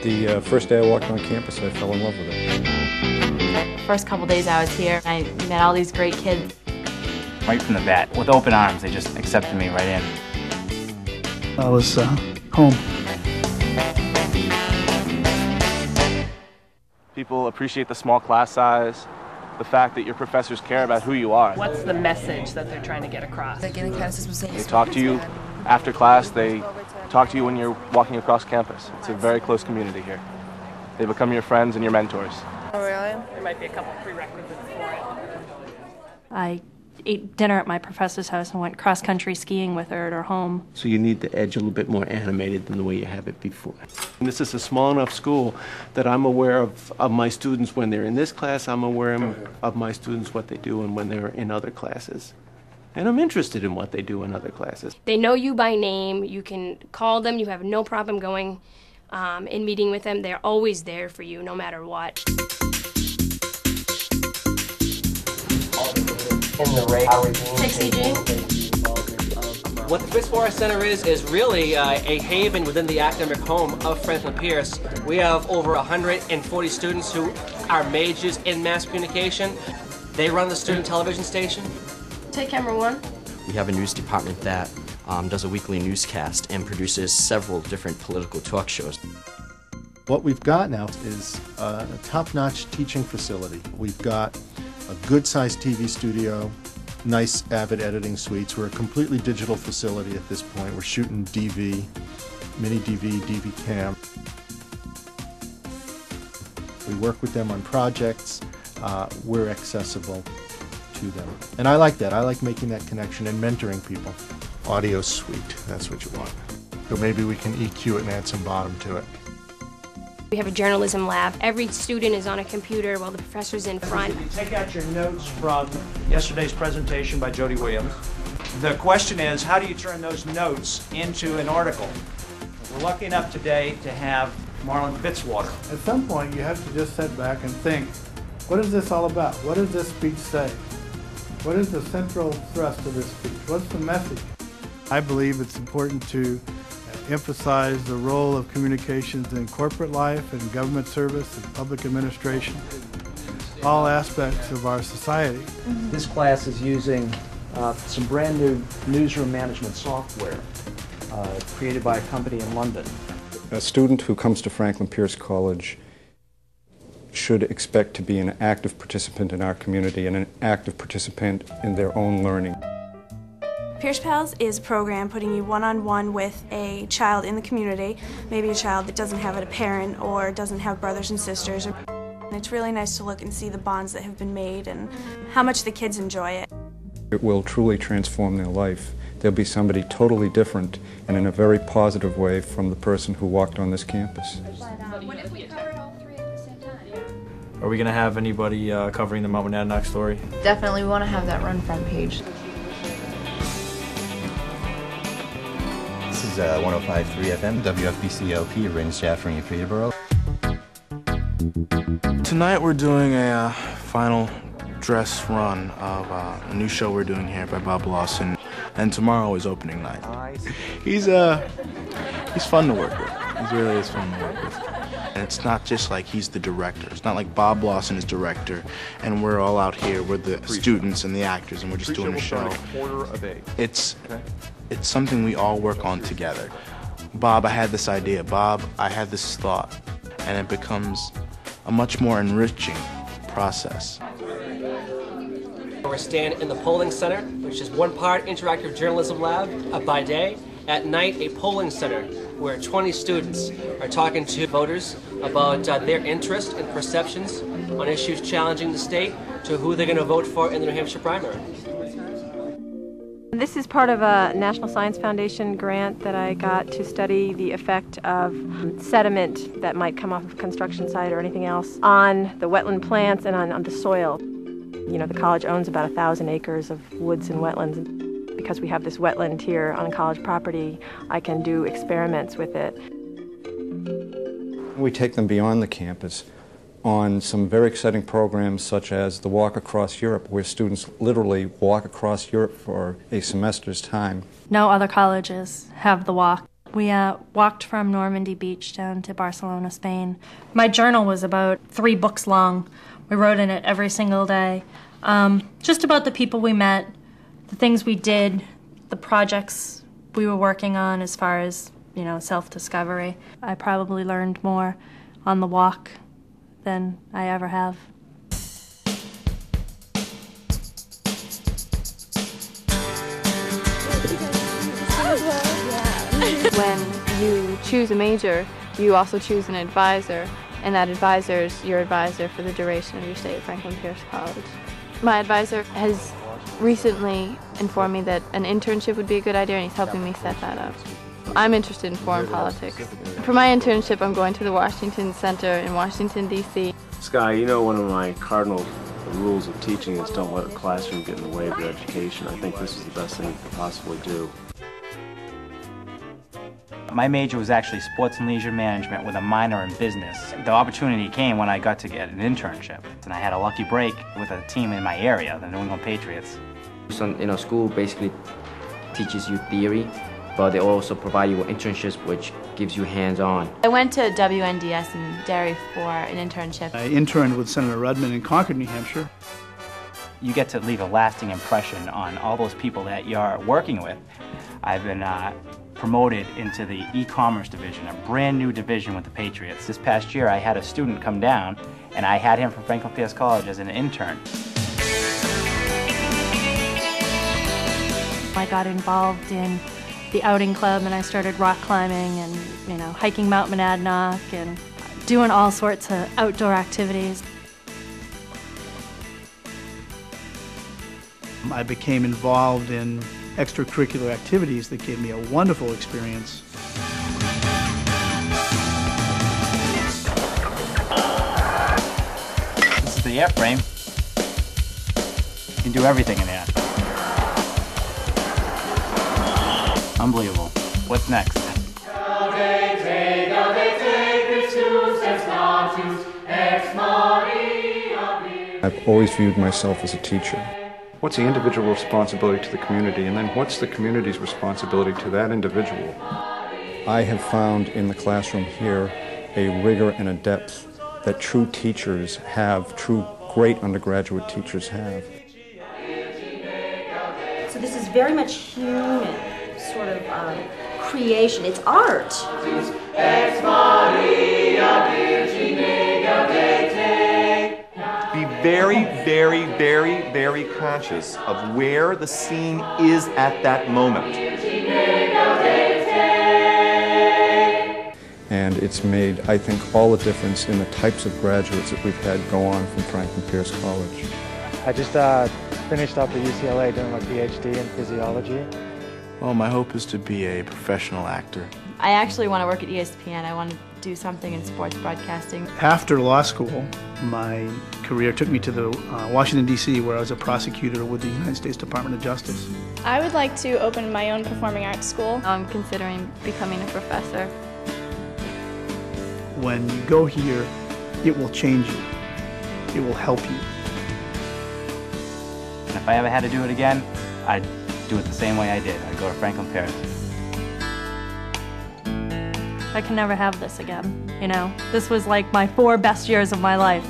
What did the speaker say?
The first day I walked on campus, I fell in love with it. First couple days I was here, I met all these great kids. Right from the bat, with open arms, they just accepted me right in. I was home. People appreciate the small class size, the fact that your professors care about who you are. What's the message that they're trying to get across? They talk to you after class, they talk to you when you're walking across campus. It's a very close community here. They become your friends and your mentors. Oh, really? There might be a couple prerequisites for it. I ate dinner at my professor's house and went cross-country skiing with her at her home. So you need the edge a little bit more animated than the way you have it before. And this is a small enough school that I'm aware of my students when they're in this class. I'm aware of my students, what they do, and when they're in other classes. And I'm interested in what they do in other classes. They know you by name. You can call them. You have no problem going and meeting with them. They're always there for you, no matter what. What the Fitzwater Center is really a haven within the academic home of Franklin Pierce. We have over 140 students who are majors in mass communication. They run the student television station. Take camera one. We have a news department that does a weekly newscast and produces several different political talk shows. What we've got now is a top-notch teaching facility. We've got a good-sized TV studio, nice Avid editing suites. We're a completely digital facility at this point. We're shooting DV, mini DV, DV cam. We work with them on projects. We're accessible to them. And I like that. I like making that connection and mentoring people. Audio suite, that's what you want. So maybe we can EQ it and add some bottom to it. We have a journalism lab. Every student is on a computer while the professor's in front. Take out your notes from yesterday's presentation by Jody Williams. The question is, how do you turn those notes into an article? We're lucky enough today to have Marlon Fitzwater. At some point, you have to just sit back and think, what is this all about? What does this speech say? What is the central thrust of this speech? What's the message? I believe it's important to emphasize the role of communications in corporate life and government service and public administration, all aspects of our society. This class is using some brand new newsroom management software created by a company in London. A student who comes to Franklin Pierce College should expect to be an active participant in our community and an active participant in their own learning. Pierce Pals is a program putting you one-on-one with a child in the community, maybe a child that doesn't have a parent or doesn't have brothers and sisters. And it's really nice to look and see the bonds that have been made and how much the kids enjoy it. It will truly transform their life. They'll be somebody totally different and in a very positive way from the person who walked on this campus. Are we going to have anybody covering the Mount Monadnock story? Definitely we want to have that run front page. This is 105.3 FM, WFBC-LP, Rain Shaftering in Peterborough. Tonight we're doing a final dress run of a new show we're doing here by Bob Lawson, and tomorrow is opening night. He's fun to work with. He really is fun to work with. And it's not just like he's the director. It's not like Bob Lawson is director and we're all out here, we're the students and the actors and we're just doing a show. It's something we all work on together. Bob, I had this idea. Bob, I had this thought. And it becomes a much more enriching process. We're staying in the polling center, which is one part interactive journalism lab by day. At night, a polling center where 20 students are talking to voters about their interest and perceptions on issues challenging the state to who they're going to vote for in the New Hampshire primary. This is part of a National Science Foundation grant that I got to study the effect of sediment that might come off of a construction site or anything else on the wetland plants and on the soil. You know, the college owns about 1,000 acres of woods and wetlands. Because we have this wetland here on college property, I can do experiments with it. We take them beyond the campus on some very exciting programs such as the Walk Across Europe, where students literally walk across Europe for a semester's time. No other colleges have the walk. We walked from Normandy Beach down to Barcelona, Spain. My journal was about 3 books long. We wrote in it every single day. Just about the people we met, the things we did, the projects we were working on as far as, you know, self-discovery. I probably learned more on the walk than I ever have. When you choose a major, you also choose an advisor, and that advisor is your advisor for the duration of your stay at Franklin Pierce College. My advisor has recently informed me that an internship would be a good idea, and he's helping me set that up. I'm interested in foreign politics. For my internship, I'm going to the Washington Center in Washington, D.C. Sky, you know one of my cardinal rules of teaching is don't let a classroom get in the way of your education. I think this is the best thing you could possibly do. My major was actually sports and leisure management with a minor in business. The opportunity came when I got to get an internship, and I had a lucky break with a team in my area, the New England Patriots. So, you know, school basically teaches you theory, but they also provide you with internships, which gives you hands-on. I went to WNDS in Derry for an internship. I interned with Senator Rudman in Concord, New Hampshire. You get to leave a lasting impression on all those people that you're working with. I've been promoted into the e-commerce division, a brand new division with the Patriots. This past year I had a student come down and I had him from Franklin Pierce College as an intern. I got involved in the outing club and I started rock climbing and, you know, hiking Mount Monadnock and doing all sorts of outdoor activities. I became involved in extracurricular activities that gave me a wonderful experience. This is the airframe. You can do everything in there. Unbelievable. What's next? I've always viewed myself as a teacher. What's the individual responsibility to the community, and then what's the community's responsibility to that individual? I have found in the classroom here a rigor and a depth that true teachers have, true great undergraduate teachers have. So this is very much human sort of creation. It's art. Be very, very, very, very conscious of where the scene is at that moment. And it's made, I think, all the difference in the types of graduates that we've had go on from Franklin Pierce College. I just finished up at UCLA doing my PhD in physiology. Well, my hope is to be a professional actor. I actually want to work at ESPN. I want to do something in sports broadcasting. After law school, my career took me to the Washington, D.C., where I was a prosecutor with the United States Department of Justice. I would like to open my own performing arts school. I'm considering becoming a professor. When you go here, it will change you. It will help you. And if I ever had to do it again, I'd do it the same way I did. I'd go to Franklin Pierce. I can never have this again, you know? This was like my 4 best years of my life.